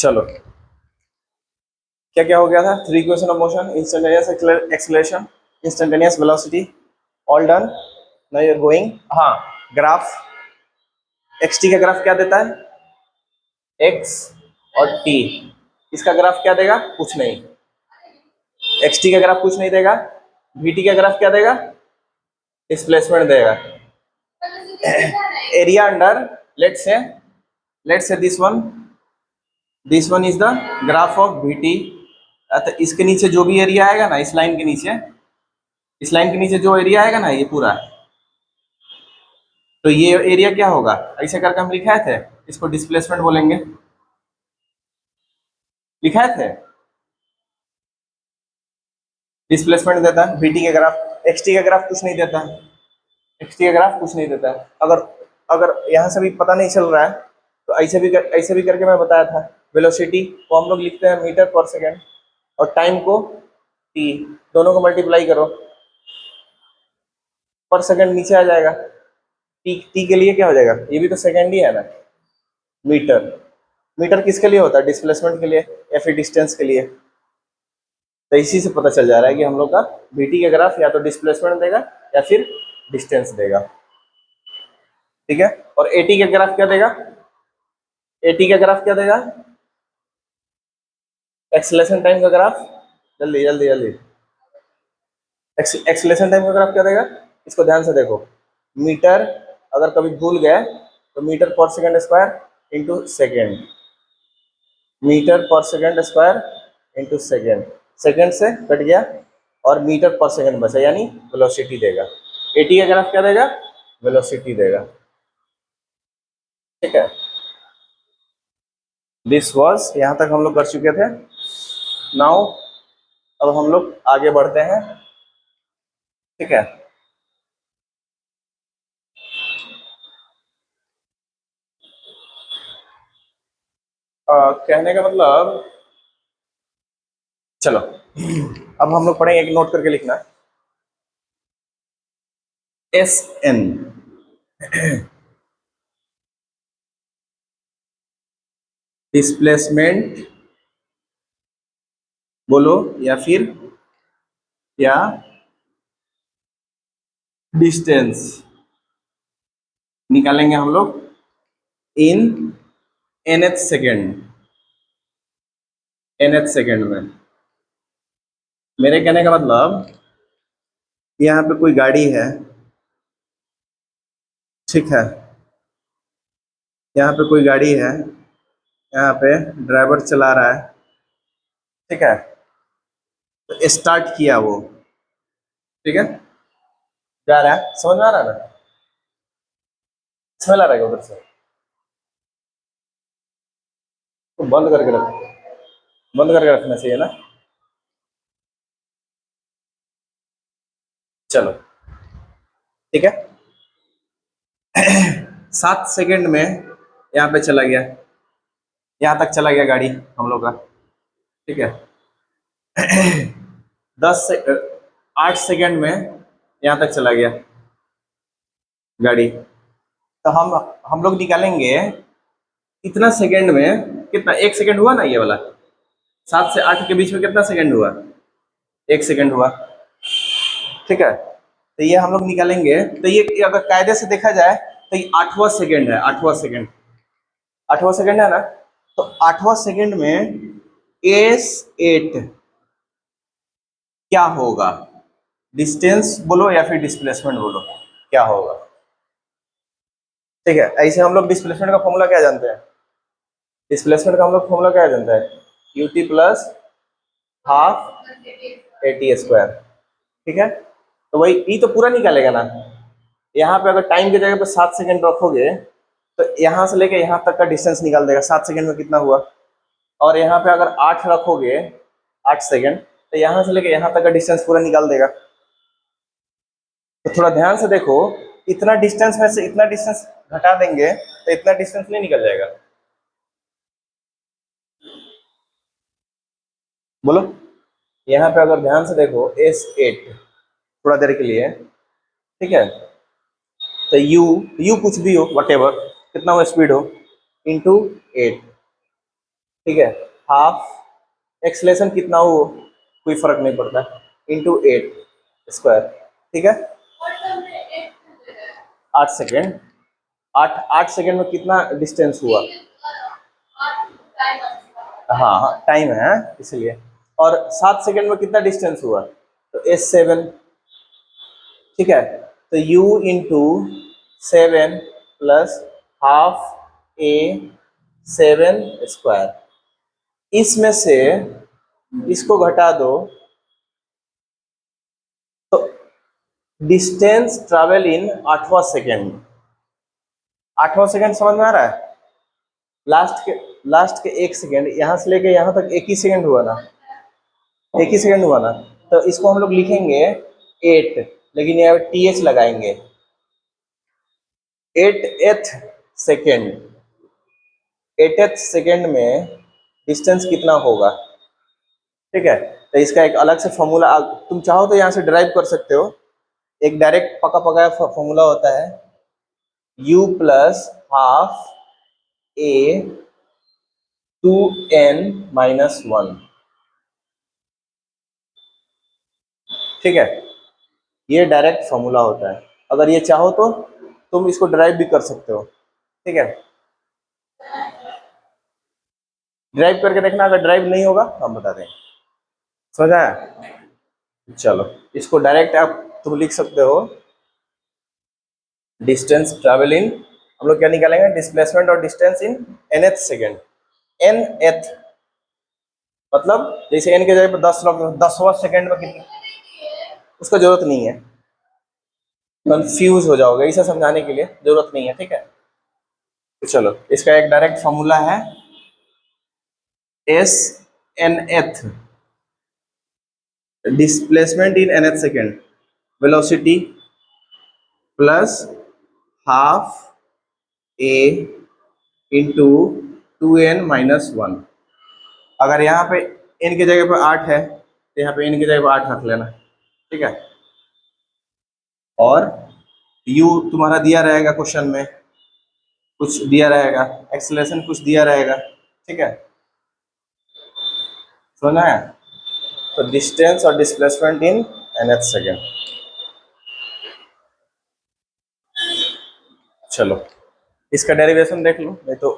चलो, क्या क्या हो गया था? Three equation of motion, instantaneous acceleration, instantaneous velocity, all done. Now you are going, हाँ, ग्राफ एक्स टी का ग्राफ क्या देता है? एक्स और टी, इसका ग्राफ क्या देगा? कुछ नहीं। एक्स टी का ग्राफ कुछ नहीं देगा। वी टी का ग्राफ क्या देगा? डिस्प्लेसमेंट देगा। Area under, let's say this one is the graph of we T. तो इसके नीचे जो भी एरिया आएगा ना, इस लाइन के नीचे, इस लाइन के नीचे जो एरिया आएगा ना, ये पूरा, तो ये एरिया क्या होगा? ऐसे करके हम लिखाए थे, इसको डिस्प्लेसमेंट बोलेंगे। लिखाए थे, डिस्प्लेसमेंट देता है वीटी के ग्राफ। एक्सटी का ग्राफ कुछ नहीं देता है, एक्सटी का ग्राफ कुछ नहीं देता है। अगर अगर यहाँ से भी पता नहीं चल रहा है तो ऐसे भी करके मैं बताया था। वेलोसिटी को हम लोग लिखते हैं मीटर पर सेकेंड, और टाइम को टी, दोनों को मल्टीप्लाई करो, पर सेकेंड नीचे आ जाएगा। टी टी के लिए क्या हो जाएगा? ये भी तो सेकेंड ही है ना। मीटर, मीटर किसके लिए होता है? डिस्प्लेसमेंट के लिए या फिर डिस्टेंस के लिए। तो इसी से पता चल जा रहा है कि हम लोग का वीटी का ग्राफ या तो डिस्प्लेसमेंट देगा या फिर डिस्टेंस देगा। ठीक है, और एटी का ग्राफ क्या देगा? एटी का ग्राफ क्या देगा? एक्सेलरेशन टाइम का ग्राफ। जल्दी जल्दी जल्दी, एक्सेलरेशन टाइम का ग्राफ क्या देगा? इसको ध्यान से देखो। मीटर, अगर कभी भूल गए तो meter per second square into second, meter per second square into second, second से कट गया और मीटर पर सेकेंड बचा, यानी वेलोसिटी देगा। एटी का ग्राफ क्या देगा? वेलोसिटी देगा। ठीक है, दिस वॉज, यहाँ तक हम लोग कर चुके थे। नाउ अब हम लोग आगे बढ़ते हैं। ठीक है, कहने का मतलब, चलो अब हम लोग पढ़ेंगे, एक नोट करके लिखना। एस एन, डिस्प्लेसमेंट बोलो या डिस्टेंस निकालेंगे हम लोग इन nth सेकेंड, nth सेकेंड में। मेरे कहने का मतलब, यहाँ पे कोई गाड़ी है, ठीक है, यहाँ पे कोई गाड़ी है, यहाँ पे ड्राइवर चला रहा है, ठीक है, तो स्टार्ट किया वो, ठीक है, जा रहा है, समझ में आ रहा है ना? स्मेल आ रहा है उधर से, तो बंद करके रखो, बंद करके रखना चाहिए ना। चलो ठीक है, 7 सेकेंड में यहाँ पे चला गया, यहाँ तक चला गया गाड़ी हम लोग का। ठीक है, 8 सेकेंड में यहाँ तक चला गया गाड़ी। तो हम लोग निकालेंगे इतना सेकेंड में, कितना, 1 सेकेंड हुआ ना ये वाला, 7 से 8 के बीच में कितना सेकेंड हुआ? 1 सेकेंड हुआ। ठीक है, तो ये हम लोग निकालेंगे, तो ये अगर कायदे से देखा जाए तो ये 8वां सेकेंड है, 8वां सेकेंड, 8वां सेकेंड है ना। तो 8वां सेकेंड में S8 क्या होगा? डिस्टेंस बोलो या फिर डिस्प्लेसमेंट बोलो, क्या होगा? ठीक है, ऐसे हम लोग डिस्प्लेसमेंट का फॉर्मूला क्या जानते हैं? डिस्प्लेसमेंट का हम लोग फॉर्मूला क्या जानते हैं? UT plus half eighty square. ठीक है, तो वही ई तो पूरा निकालेगा ना। यहाँ पे अगर टाइम की जगह पे 7 सेकेंड रखोगे तो यहाँ से लेके यहाँ तक का डिस्टेंस निकाल देगा, 7 सेकेंड में कितना हुआ। और यहाँ पे अगर 8 रखोगे, 8 सेकेंड, तो यहाँ से लेके यहाँ तक का डिस्टेंस पूरा निकाल देगा। तो थोड़ा ध्यान से देखो, इतना डिस्टेंस में से इतना डिस्टेंस घटा देंगे तो इतना डिस्टेंस नहीं निकल जाएगा? बोलो, यहाँ पे अगर ध्यान से देखो, S8 थोड़ा देर के लिए, ठीक है, तो यू कुछ भी हो, वट एवर, कितना वो स्पीड हो, इंटू 8, ठीक है, हाफ एक्सलेशन कितना हो कोई फर्क नहीं पड़ता, इंटू 8 स्क्वायर, ठीक है। 8 सेकेंड, 8 सेकेंड में कितना डिस्टेंस हुआ? हाँ हाँ टाइम है इसलिए। और 7 सेकेंड में कितना डिस्टेंस हुआ? तो S7, ठीक है। तो U into 7 plus half A 7 square, इसमें से इसको घटा दो तो डिस्टेंस ट्रेवल इन 8वां सेकेंड, 8वां सेकेंड समझ में आ रहा है? लास्ट के 1 सेकेंड, यहां से लेके यहां तक एक ही सेकेंड हुआ ना, एक ही सेकेंड हुआ ना। तो इसको हम लोग लिखेंगे 8, लेकिन यहाँ TH लगाएंगे, 8th सेकेंड, 8th सेकेंड में डिस्टेंस कितना होगा, ठीक है। तो इसका एक अलग से फॉर्मूला तुम चाहो तो यहाँ से ड्राइव कर सकते हो, एक डायरेक्ट पका पकाया फॉर्मूला होता है, U plus half A 2n-1, ठीक है। ये डायरेक्ट फॉर्मूला होता है, अगर ये चाहो तो तुम इसको ड्राइव भी कर सकते हो, ठीक है। ड्राइव करके देखना, अगर ड्राइव नहीं होगा तो हम बता देंगे, समझ आया? चलो इसको डायरेक्ट आप तुम लिख सकते हो, डिस्टेंस ट्रैवल इन, हम लोग क्या निकालेंगे, डिस्प्लेसमेंट और distance in nth second, nth मतलब जैसे n के जगह पर 10 रख दो, 10वां सेकेंड में कितना, उसका जरूरत नहीं है, कंफ्यूज हो जाओगे, इसे समझाने के लिए जरूरत नहीं है, ठीक है। तो चलो इसका एक डायरेक्ट फॉर्मूला है, एस एन एथ, displacement in nth second, velocity plus half a into 2n-1। अगर यहाँ पे n की जगह पर 8 है तो यहाँ पे n की जगह पर 8 रख लेना, ठीक है। और u तुम्हारा दिया रहेगा क्वेश्चन में, कुछ दिया रहेगा, एक्सेलरेशन कुछ दिया रहेगा, ठीक है, समझना है? तो डिस्टेंस और डिस्प्लेसमेंट इन nth सेकेंड। चलो इसका डेरिवेशन देख लो, नहीं तो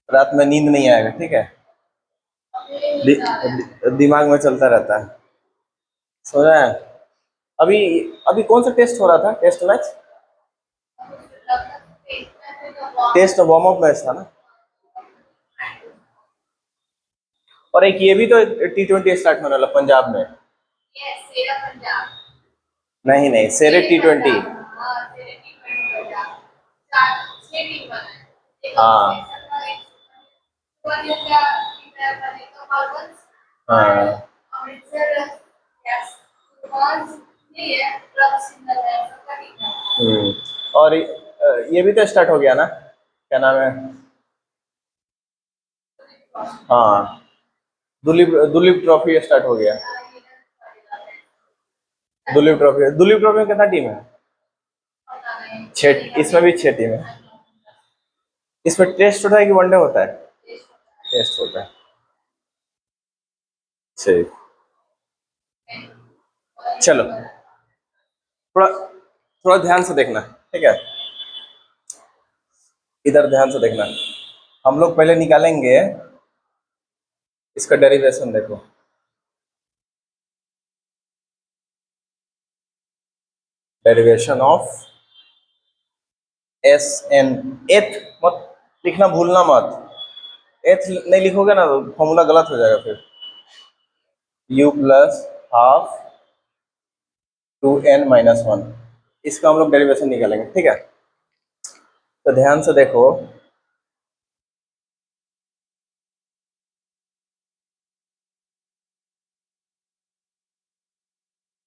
रात में नींद नहीं आएगा, ठीक है। दिमाग में चलता रहता है, समझ रहे हैं? अभी अभी कौन सा टेस्ट हो रहा था, test match, test warm up match था ना। और एक ये भी तो T20 स्टार्ट होने वाला पंजाब में, नहीं नहीं सेरे T20, हाँ हाँ। और ये भी तो स्टार्ट हो गया ना, क्या नाम है, हाँ दुलीप, दुलीप ट्रॉफी स्टार्ट हो गया, दुलीप ट्रॉफी में कितना टीम है? 6, इसमें भी 6 टीम है। इसमें टेस्ट होता है कि वनडे होता है? टेस्ट होता है, सही। चलो थोड़ा थोड़ा ध्यान से देखना, ठीक है, इधर ध्यान से देखना। हम लोग पहले निकालेंगे इसका डेरिवेशन, देखो डेरिवेशन ऑफ एस एन, एथ मत लिखना, भूलना मत, एथ नहीं लिखोगे ना तो फॉर्मूला गलत हो जाएगा फिर, u प्लस हाफ 2n-1, इसका हम लोग डेरिवेशन निकालेंगे, ठीक है। तो ध्यान से देखो,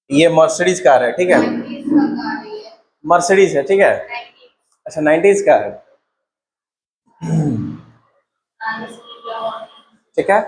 ये मर्सिडीज कार है, ठीक है, मर्सिडीज है, ठीक है। अच्छा 90s का है, ठीक है।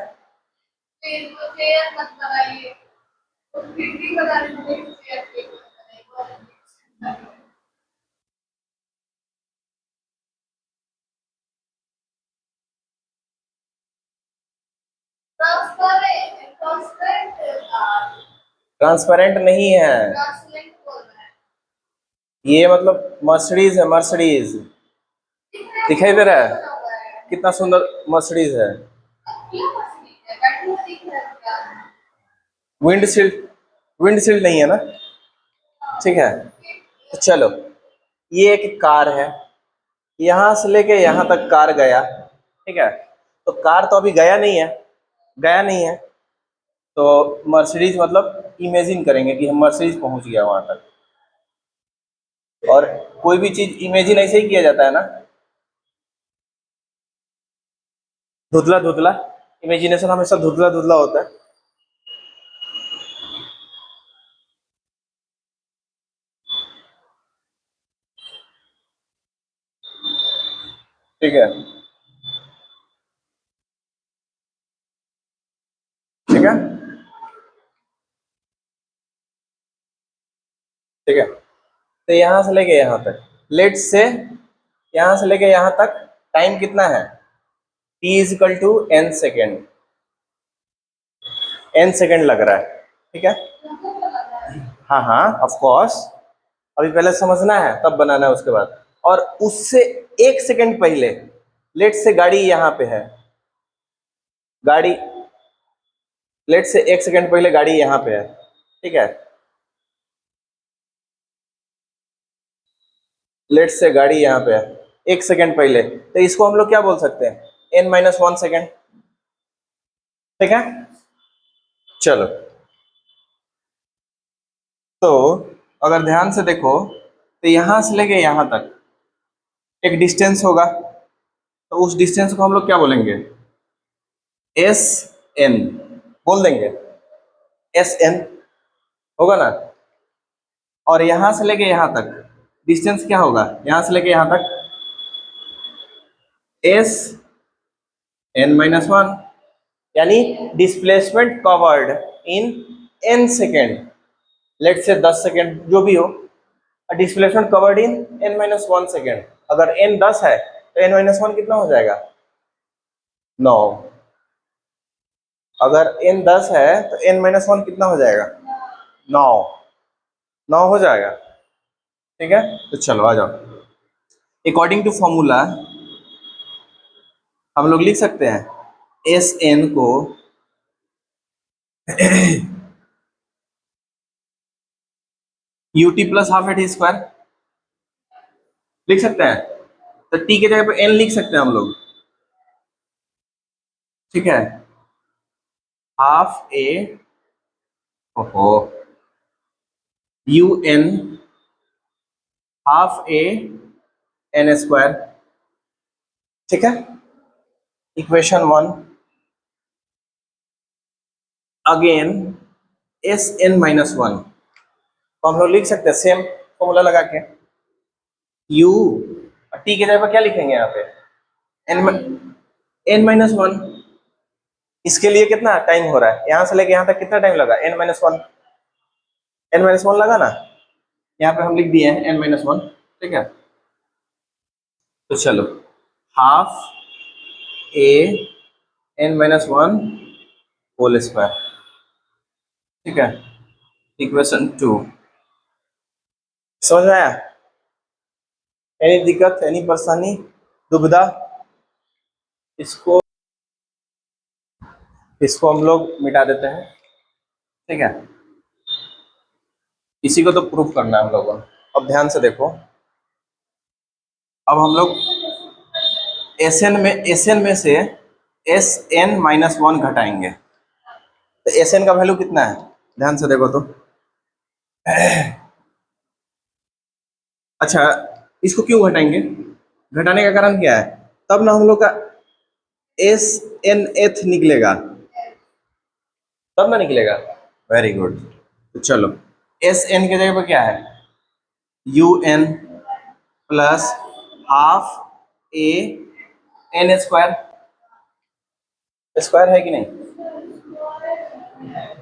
ट्रांसपेरेंट नहीं है ये, मतलब मर्सिडीज है, मर्सिडीज। दिखाई दे रहा है कितना सुंदर मर्सिडीज है। विंडशील्ड, विंडशील्ड नहीं है ना, ठीक है। तो चलो, ये एक कार है, यहां से लेके यहां तक कार गया, ठीक है। तो कार तो अभी गया नहीं है, गया नहीं है, तो मर्सिडीज मतलब इमेजिन करेंगे कि हम मर्सिडीज पहुंच गया वहां तक। और कोई भी चीज इमेजिन ऐसे ही किया जाता है ना, धुंधला धुंधला, इमेजिनेशन हमेशा धुंधला धुंधला होता है। ठीक है, ठीक है, ठीक है। तो यहां से लेके यहां तक, लेट से यहां से लेके यहां तक टाइम कितना है, t is equal to n second, n second लग रहा है, ठीक है। हाँ हाँ ऑफ कोर्स, अभी पहले समझना है तब बनाना है उसके बाद। और उससे एक सेकंड पहले, लेट से गाड़ी यहाँ पे है, गाड़ी, लेट से एक सेकंड पहले गाड़ी यहाँ पे है, ठीक है। लेट से गाड़ी यहाँ पे है एक सेकंड पहले, तो इसको हम लोग क्या बोल सकते हैं, n-1 सेकेंड, ठीक है। चलो, तो अगर ध्यान से देखो तो यहां से लेके यहां तक एक डिस्टेंस होगा, तो उस डिस्टेंस को हम लोग क्या बोलेंगे, एस एन बोल देंगे, एस एन होगा ना। और यहां से लेके यहां तक डिस्टेंस क्या होगा, यहां से लेके यहां तक एस n-1, यानी displacement covered in n second, let say 10 second जो भी हो, displacement covered in n-1 second. अगर n 10 है तो n-1 कितना हो जाएगा, 9। अगर n 10 है तो n-1 कितना हो जाएगा, 9, 9 हो जाएगा, ठीक है। तो चलो आ जाओ, अकॉर्डिंग टू फॉर्मूला हम लोग लिख सकते हैं एस एन को u t plus half a t square लिख सकते हैं। तो टी के जगह पे एन लिख सकते हैं हम लोग, ठीक है। हाफ ए, ओहो, u n, half a n square, ठीक है। इक्वेशन 1, अगेन Sn-1, तो हम लोग लिख सकते हैं सेम फॉर्मूला लगा के, u, टी के जगह पर क्या लिखेंगे यहाँ पे, n-1। इसके लिए कितना टाइम हो रहा है, यहाँ से लेके यहाँ तक कितना टाइम लगा, n-1, n-1 लगा ना, यहाँ पे हम लिख दिए हैं n-1, ठीक है। तो चलो, हाफ ए n-1 होल स्क्वायर, ठीक है। इक्वेशन 2 समझ में आया, एनी दिक्कत, एनी परेशानी, दुविधा, इसको इसको हम लोग मिटा देते हैं, ठीक है। इसी को तो प्रूफ करना है हम लोगों को। अब ध्यान से देखो, अब हम लोग एस एन में से Sn-1 घटाएंगे, तो Sn का वैल्यू कितना है, ध्यान से देखो तो। अच्छा, इसको क्यों घटाएंगे, घटाने का कारण क्या है, तब ना हम लोग का Snth निकलेगा, तब ना निकलेगा। Very good. तो चलो, Sn के जगह पर क्या है, un plus half a n square, square है कि नहीं,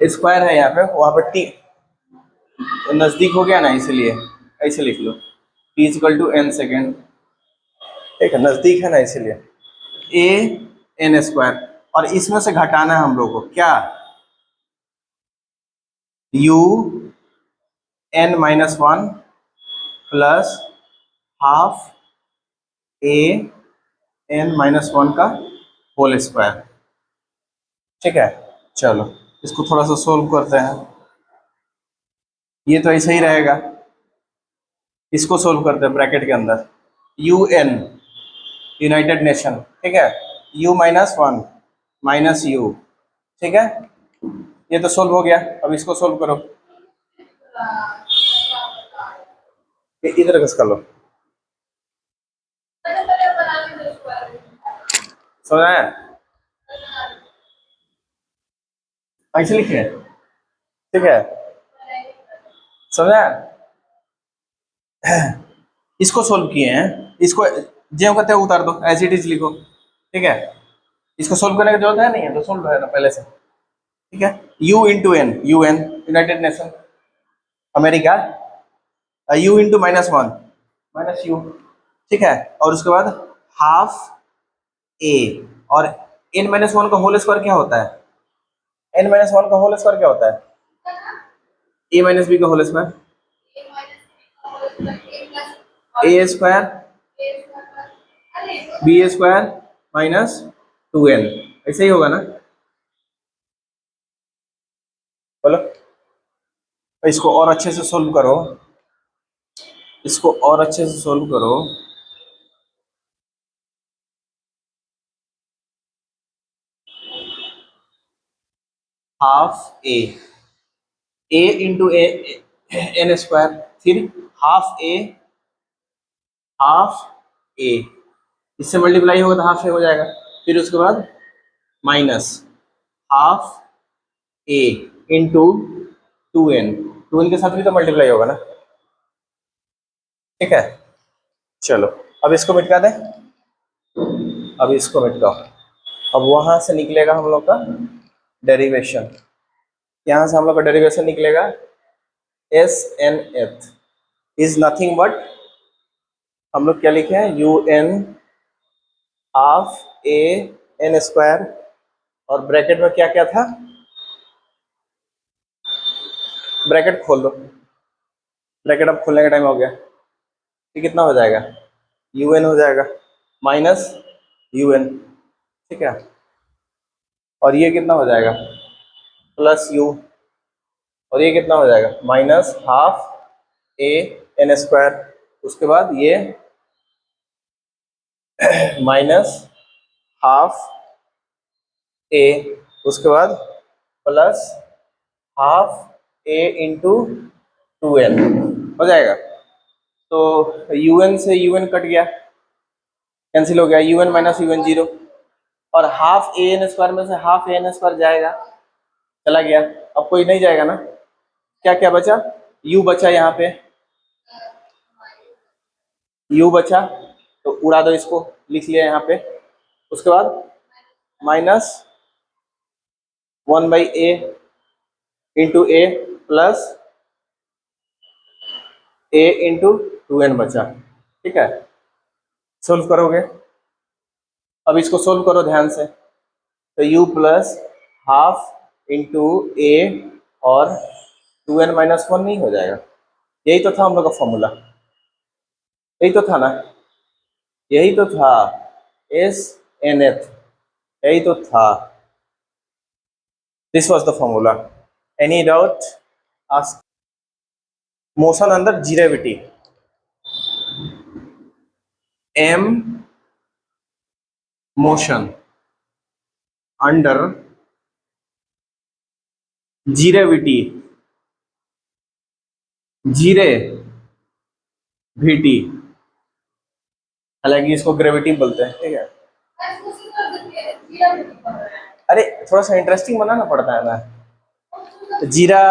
स्क्वायर है यहाँ पे, वहां पर टी नजदीक हो गया ना, इसलिए ऐसे लिख लो, T equal to n second, ठीक है, नजदीक है ना इसलिए, ए एन स्क्वायर। और इसमें से घटाना है हम लोग को क्या, u n minus one plus half a n minus one का होल स्क्वायर। ठीक है, चलो इसको थोड़ा सा सोल्व करते हैं। ये तो ऐसे ही रहेगा, इसको सोल्व करते हैं ब्रैकेट के अंदर, यू एन यूनाइटेड नेशन, ठीक है, you minus one minus U, ठीक है, ये तो सोल्व हो गया। अब इसको सोल्व करो, इधर किसका लो, समझ आया, ऐसे लिखे, ठीक है, समझ आया। इसको सोल्व किए हैं, इसको जो कहते हैं उतार दो, एज इट इज लिखो, ठीक है, इसको सोल्व करने की जरूरत है नहीं है, तो सोल्व है ना पहले से, ठीक है। U into N, U N United Nation America, U into minus one minus U, ठीक है, और उसके बाद हाफ ए, और एन माइनस वन का होल स्क्वायर क्या होता है, एन माइनस वन का होल स्क्वायर क्या होता है, ए माइनस बी का whole square, A square B square minus two N, ऐसे ही होगा ना, बोलो। इसको और अच्छे से सोल्व करो, इसको और अच्छे से सोल्व करो, half a into A n square, फिर हाफ ए, इससे मल्टीप्लाई होगा तो हाफ ए हो जाएगा, फिर उसके बाद minus half a into two N के साथ भी तो मल्टीप्लाई होगा ना, ठीक है, चलो अब इसको मिटा दें, अब इसको मिटाओ, अब वहां से निकलेगा हम लोग का डेरिवेशन, यहाँ से हम लोग का डेरिवेशन निकलेगा s nth is nothing but, हम लोग क्या लिखे हैं, u n half a n square, और ब्रैकेट में क्या क्या था, ब्रैकेट खोल दो, ब्रैकेट अब खोलने का टाइम हो गया, ये कितना हो जाएगा, यू एन हो जाएगा माइनस यू एन, ठीक है, और ये कितना हो जाएगा प्लस यू, और ये कितना हो जाएगा minus half a n square, उसके बाद ये माइनस हाफ ए, उसके बाद plus half a into two n हो जाएगा, तो यू एन से यू एन कट गया, कैंसिल हो गया, u n minus u n zero, और हाफ ए एन स्क्वायर में से हाफ ए एन स्क्वायर जाएगा, चला गया, अब कोई नहीं जाएगा ना, क्या क्या बचा, यू बचा, यहाँ पे यू बचा, तो उड़ा दो इसको, लिख लिया यहाँ पे, उसके बाद minus one by a into a plus a into two n बचा, ठीक है, सोल्व करोगे, अब इसको सोल्व करो ध्यान से, तो u प्लस हाफ इंटू ए और टू एन माइनस वन नहीं हो जाएगा, यही तो था हम लोग का फॉर्मूला, यही तो था ना, यही तो था, एस एन एथ, यही तो था, this was the formula, any doubt ask. Motion अंदर जीरेविटी, एम मोशन अंडर जीरेविटी, जीरे वीटी, हालांकि इसको ग्रेविटी बोलते हैं, ठीक है, अरे थोड़ा सा इंटरेस्टिंग बनाना पड़ता है ना, जीरा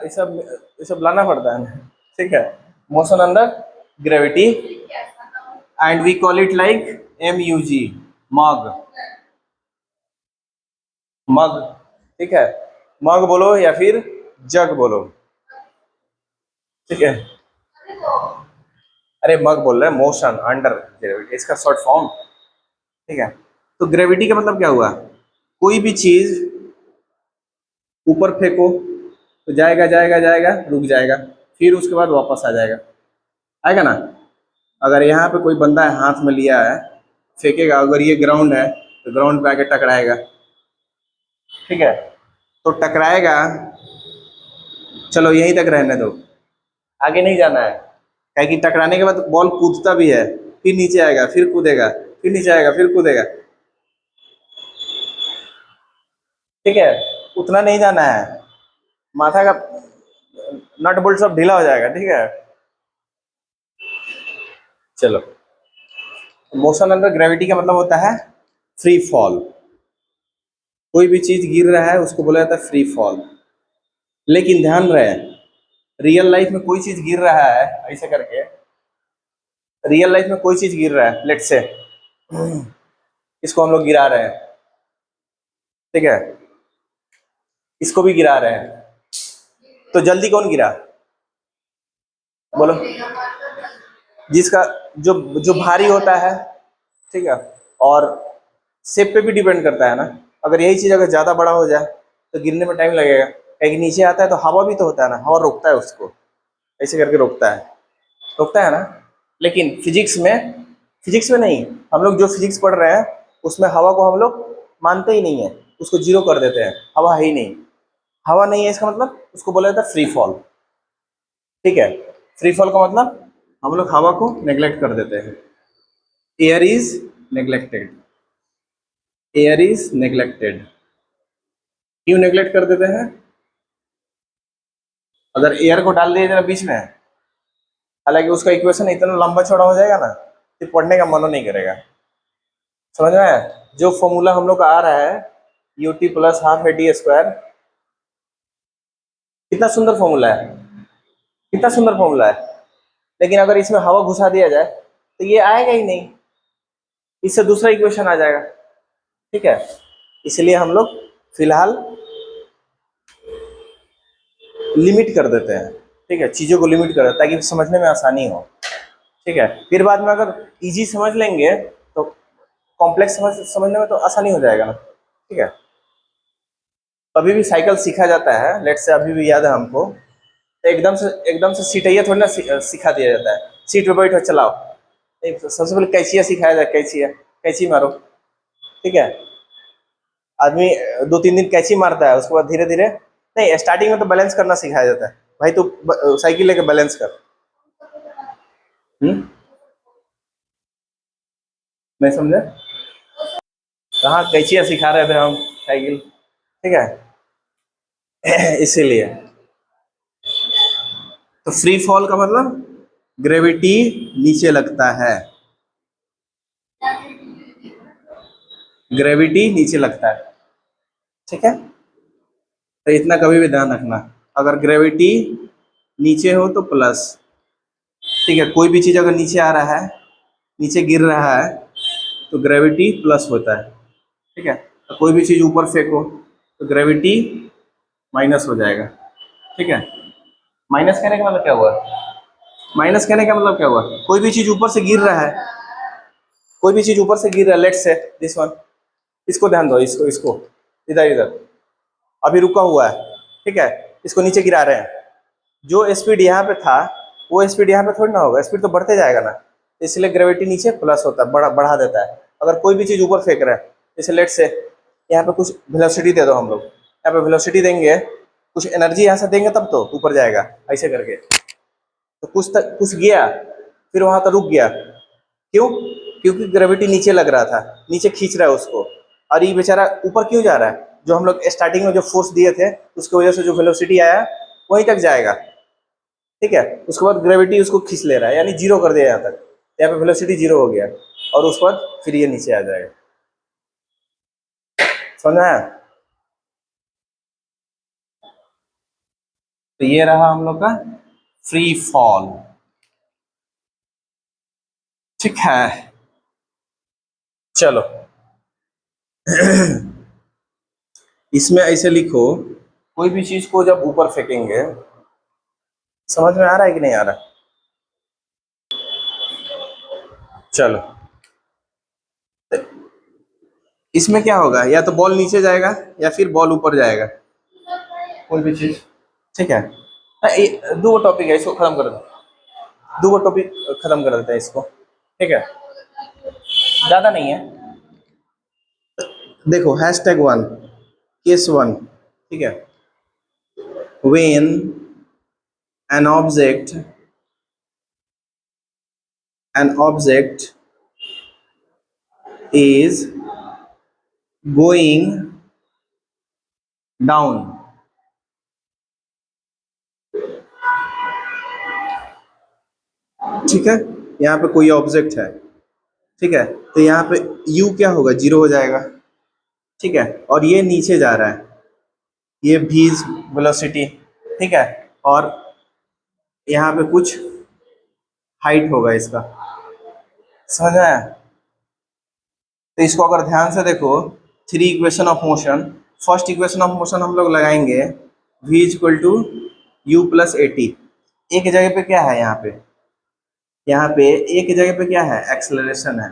ये सब लाना पड़ता है ना, ठीक है, motion under gravity and we call it like M U G, mug, mug, ठीक है, मग बोलो या फिर जग बोलो, ठीक है, अरे मग बोल रहे हैं, मोशन अंडर ग्रेविटी, इसका शॉर्ट फॉर्म, ठीक है, तो ग्रेविटी का मतलब क्या हुआ, कोई भी चीज ऊपर फेंको तो जाएगा जाएगा जाएगा, रुक जाएगा, फिर उसके बाद वापस आ जाएगा, आएगा ना। अगर यहाँ पे कोई बंदा है, हाथ में लिया है, फेंकेगा, अगर ये ग्राउंड है तो ग्राउंड पे आके टकराएगा, ठीक है। तो टकराएगा, चलो यहीं तक रहने दो, आगे नहीं जाना है, क्या कि टकराने के बाद बॉल कूदता भी है, फिर नीचे आएगा, फिर कूदेगा, फिर नीचे आएगा, फिर कूदेगा, ठीक है। उतना नहीं जाना है, माथा का नट बोल्ट सब ढीला हो जाएगा, ठीक है। चलो, मोशन अंडर ग्रेविटी का मतलब होता है फ्री फॉल। कोई भी चीज गिर रहा है उसको बोला जाता है फ्री फॉल। लेकिन ध्यान रहे, रियल लाइफ में कोई चीज गिर रहा है ऐसे करके, रियल लाइफ में कोई चीज गिर रहा है, लेट से इसको हम लोग गिरा रहे हैं, ठीक है, इसको भी गिरा रहे हैं, तो जल्दी कौन गिरा, बोलो। जिसका जो जो भारी होता है, ठीक है। और शेप पे भी डिपेंड करता है ना। अगर यही चीज अगर ज्यादा बड़ा हो जाए तो गिरने में टाइम लगेगा, कहीं नीचे आता है तो हवा भी तो होता है ना, हवा रोकता है उसको, ऐसे करके रोकता है, रोकता है ना। लेकिन फिजिक्स में नहीं, हम लोग जो फिजिक्स पढ़ रहे हैं उसमें हवा को हम लोग मानते ही नहीं है, उसको जीरो कर देते हैं, हवा है ही नहीं। हवा नहीं है इसका मतलब उसको बोला जाता है फ्री फॉल, ठीक है। फ्री फॉल का मतलब हम लोग हवा को नेग्लेक्ट कर देते हैं। Air is neglected, air is neglected. क्यों नेग्लेक्ट कर देते हैं? अगर एयर को डाल दिया जाए बीच में, हालांकि उसका इक्वेशन इतना लंबा चौड़ा हो जाएगा ना कि पढ़ने का मन नहीं करेगा, समझ में आया? जो फॉर्मूला हम लोग का आ रहा है, UT plus half a t square, कितना सुंदर फॉर्मूला है, कितना सुंदर फॉर्मूला है। लेकिन अगर इसमें हवा घुसा दिया जाए तो ये आएगा ही नहीं, इससे दूसरा इक्वेशन आ जाएगा, ठीक है। इसलिए हम लोग फिलहाल लिमिट कर देते हैं, ठीक है, चीज़ों को लिमिट कर देते हैं ताकि समझने में आसानी हो, ठीक है। फिर बाद में अगर इजी समझ लेंगे तो कॉम्प्लेक्स समझने में तो आसानी हो जाएगा ना, ठीक है। अभी भी साइकिल सीखा जाता है, लेट से अभी भी याद है हमको, तो एकदम से सीटैया थोड़ी ना सिखा दिया जाता है, सीट पे बैठो चलाओ, नहीं, तो सबसे पहले कैचिया सिखाया जाए, कैचिया, कैची मारो, ठीक है। आदमी 2-3 दिन कैची मारता है, उसके बाद धीरे धीरे, नहीं, स्टार्टिंग में तो बैलेंस करना सिखाया जाता है, भाई तू साइकिल लेके बैलेंस कर। हम्म, नहीं समझे? कहाँ कैचिया सिखा रहे थे हम, साइकिल, ठीक है इसीलिए। तो फ्री फॉल का मतलब ग्रेविटी नीचे लगता है, ग्रेविटी नीचे लगता है, ठीक है। तो इतना कभी भी ध्यान रखना, अगर ग्रेविटी नीचे हो तो प्लस, ठीक है। कोई भी चीज अगर नीचे आ रहा है, नीचे गिर रहा है, तो ग्रेविटी प्लस होता है, ठीक है। तो कोई भी चीज ऊपर फेंको तो ग्रेविटी माइनस हो जाएगा, ठीक है। माइनस कहने का मतलब क्या हुआ? माइनस कहने का मतलब क्या हुआ? कोई भी चीज ऊपर से गिर रहा है, कोई भी चीज ऊपर से गिर रहा है, लेट से दिस वन, इसको ध्यान दो, इसको इसको, इधर इधर, अभी रुका हुआ है, ठीक है, इसको नीचे गिरा रहे हैं, जो स्पीड यहाँ पे था वो स्पीड यहाँ पे थोड़ी ना होगा, स्पीड तो बढ़ते जाएगा ना, इसलिए ग्रेविटी नीचे प्लस होता है, बढ़ा देता है। अगर कोई भी चीज़ ऊपर फेंक रहा है, जैसे लेट से यहाँ पे कुछ वेलोसिटी दे दो, हम लोग यहाँ पे वेलोसिटी देंगे, कुछ एनर्जी यहाँ से देंगे तब तो ऊपर जाएगा, ऐसे करके, तो कुछ गया, फिर वहाँ तक रुक गया, क्यों? क्योंकि ग्रेविटी नीचे लग रहा था, नीचे खींच रहा है उसको, और ये बेचारा ऊपर क्यों जा रहा है? जो हम लोग स्टार्टिंग में जो फोर्स दिए थे उसकी वजह से जो वेलोसिटी आया वहीं तक जाएगा, ठीक है। उसके बाद ग्रेविटी उसको खींच ले रहा है, यानी जीरो कर दिया यहाँ तक, यहाँ पे वेलोसिटी जीरो हो गया, और उसके बाद फिर ये नीचे आ जाएगा, समझ आया? तो ये रहा हम लोग का फ्री फॉल, ठीक है। चलो इसमें ऐसे लिखो, कोई भी चीज को जब ऊपर फेंकेंगे, समझ में आ रहा है कि नहीं आ रहा? चलो, इसमें क्या होगा, या तो बॉल नीचे जाएगा या फिर बॉल ऊपर जाएगा, कोई भी चीज। ठीक है, दो टॉपिक है, इसको खत्म कर दो, दो टॉपिक खत्म कर देते हैं इसको। ठीक है, ज्यादा नहीं है। देखो #1 केस 1। ठीक है, when an object is going down। ठीक है, यहाँ पे कोई ऑब्जेक्ट है। ठीक है, तो यहाँ पे u क्या होगा, 0 हो जाएगा। ठीक है, और ये नीचे जा रहा है, ये v वेलोसिटी। ठीक है, और यहाँ पे कुछ हाइट होगा इसका, समझ आया। तो इसको अगर ध्यान से देखो, 3 equation of motion, first equation of motion हम लोग लगाएंगे v equal to u plus a t. एक जगह पे क्या है, यहाँ पे एक जगह पे क्या है, एक्सेलरेशन है,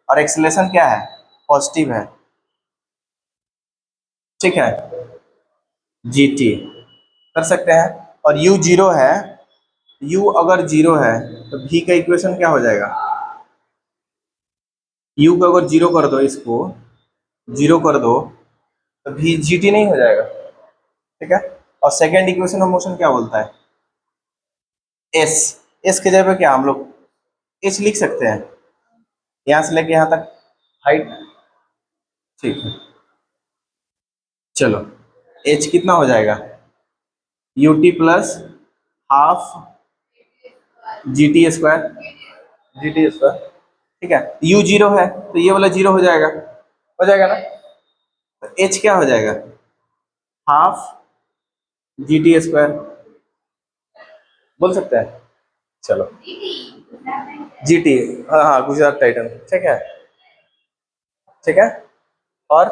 और एक्सेलरेशन क्या है, पॉजिटिव है। ठीक है, जी टी कर सकते हैं। और u 0 है, u अगर 0 है तो v का इक्वेशन क्या हो जाएगा, u को अगर 0 कर दो, इसको 0 कर दो तो v जी टी नहीं हो जाएगा। ठीक है, और सेकेंड इक्वेशन ऑफ मोशन क्या बोलता है, s। s के जगह पे क्या हम लोग h लिख सकते हैं, यहाँ से लेके यहाँ तक हाइट। ठीक है, चलो h कितना हो जाएगा, U T plus half G T square, ठीक है, u 0 है तो ये वाला 0 हो जाएगा ना, तो h क्या हो जाएगा, हाफ जी टी स्क्वायर, बोल सकते हैं। चलो जी टी, हाँ हाँ, गुजरात टाइटन। ठीक है, ठीक है। और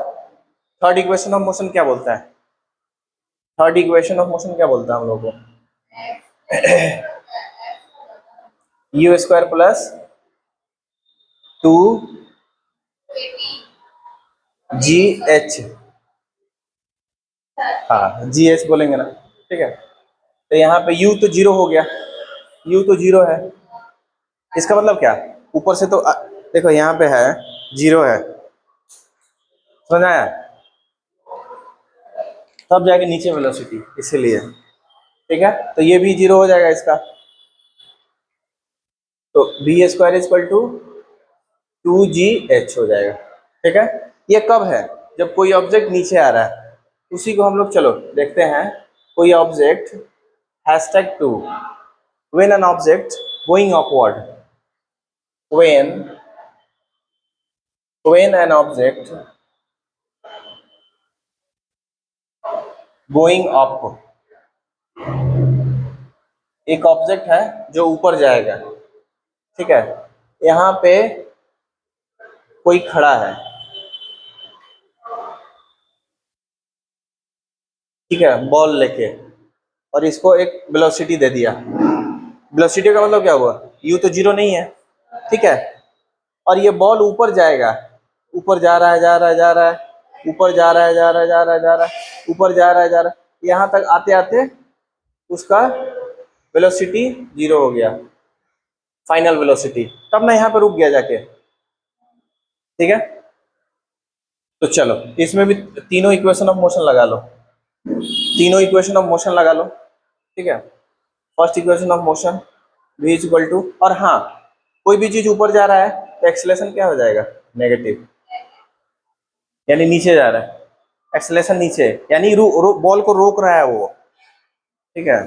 थर्ड इक्वेशन ऑफ मोशन क्या बोलता है, हम लोगों को, यू स्क्वायर प्लस 2 GH। हाँ, GH बोलेंगे ना। ठीक है, तो यहाँ पे u तो 0 हो गया, u तो 0 है, इसका मतलब क्या, ऊपर से तो देखो यहाँ पे है 0 है, समझ आया, तब जाके नीचे वेलोसिटी, इसीलिए। ठीक है, तो ये भी 0 हो जाएगा इसका, तो v square equal to 2GH हो जाएगा। ठीक है, ये कब है, जब कोई ऑब्जेक्ट नीचे आ रहा है, उसी को हम लोग चलो देखते हैं। कोई object #2, when an object going upward, when an object going up, एक ऑब्जेक्ट है जो ऊपर जाएगा। ठीक है, यहाँ पे कोई खड़ा है, ठीक है, बॉल लेके, और इसको एक वेलोसिटी दे दिया। वेलोसिटी का मतलब क्या हुआ, u तो 0 नहीं है। ठीक है, और ये बॉल ऊपर जाएगा, ऊपर जा रहा है, ऊपर जा रहा है, ऊपर जा रहा है, यहाँ तक आते आते उसका वेलोसिटी 0 हो गया, फाइनल वेलोसिटी, तब ना यहाँ पे रुक गया जाके। ठीक है, तो चलो इसमें भी तीनों इक्वेशन ऑफ मोशन लगा लो, ठीक है। First equation of motion v equal to, और हाँ, कोई भी चीज ऊपर जा रहा है तो एक्सेलेरेशन क्या हो जाएगा, नेगेटिव, यानी नीचे जा रहा है, एक्सेलेरेशन नीचे, यानी बॉल को रोक रहा है वो। ठीक है,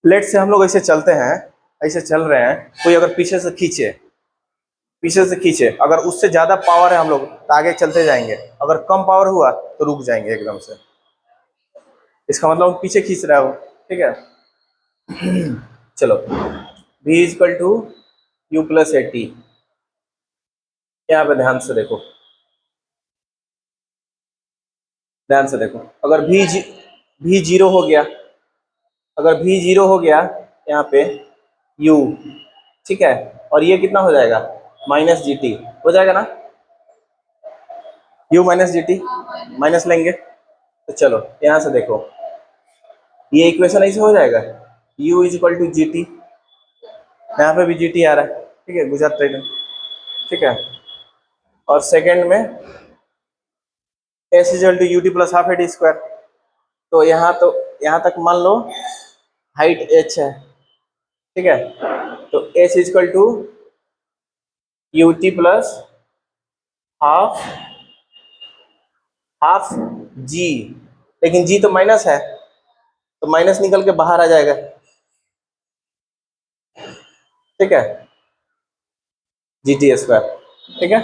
लेट से हम लोग ऐसे चलते हैं, ऐसे चल रहे हैं, कोई अगर पीछे से खींचे, अगर उससे ज्यादा पावर है हम लोग तो आगे चलते जाएंगे, अगर कम पावर हुआ तो रुक जाएंगे एकदम से, इसका मतलब पीछे खींच रहा है वो। ठीक है, चलो v equal to u plus a t, यहाँ पे ध्यान से देखो, अगर v 0 हो गया, यहाँ पे u, ठीक है, और ये कितना हो जाएगा, -GT हो जाएगा ना। u minus G T, minus लेंगे तो चलो यहाँ से देखो, ये इक्वेशन ऐसे हो जाएगा, u is equal to g t, यहाँ पे भी जी टी आ रहा है, ठीक है, गुजरात ट्रेन, ठीक है। और सेकंड में s is equal to U T plus half a t square, तो यहाँ तक मान लो हाइट h है, ठीक है, तो S is equal to U T plus half half G, लेकिन जी तो माइनस है, तो माइनस निकल के बाहर आ जाएगा, ठीक है, जी टी स्क्वायर, ठीक है,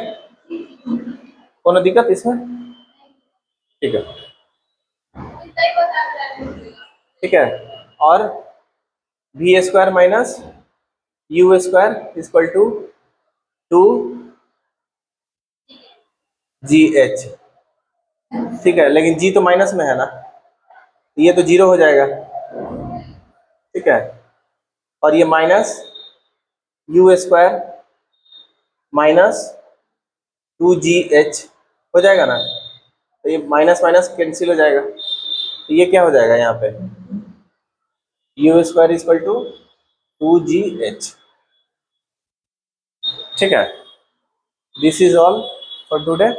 कोनो दिक्कत इसमें, ठीक है, ठीक है। और v square minus u square equal to two g h, ठीक है, लेकिन जी तो माइनस में है ना, ये तो जीरो हो जाएगा, ठीक है, और ये minus u square minus to g H हो जाएगा ना, तो ये माइनस माइनस कैंसिल हो जाएगा, तो ये क्या हो जाएगा यहाँ पे, u square equal to two g h, ठीक है। This is all for today.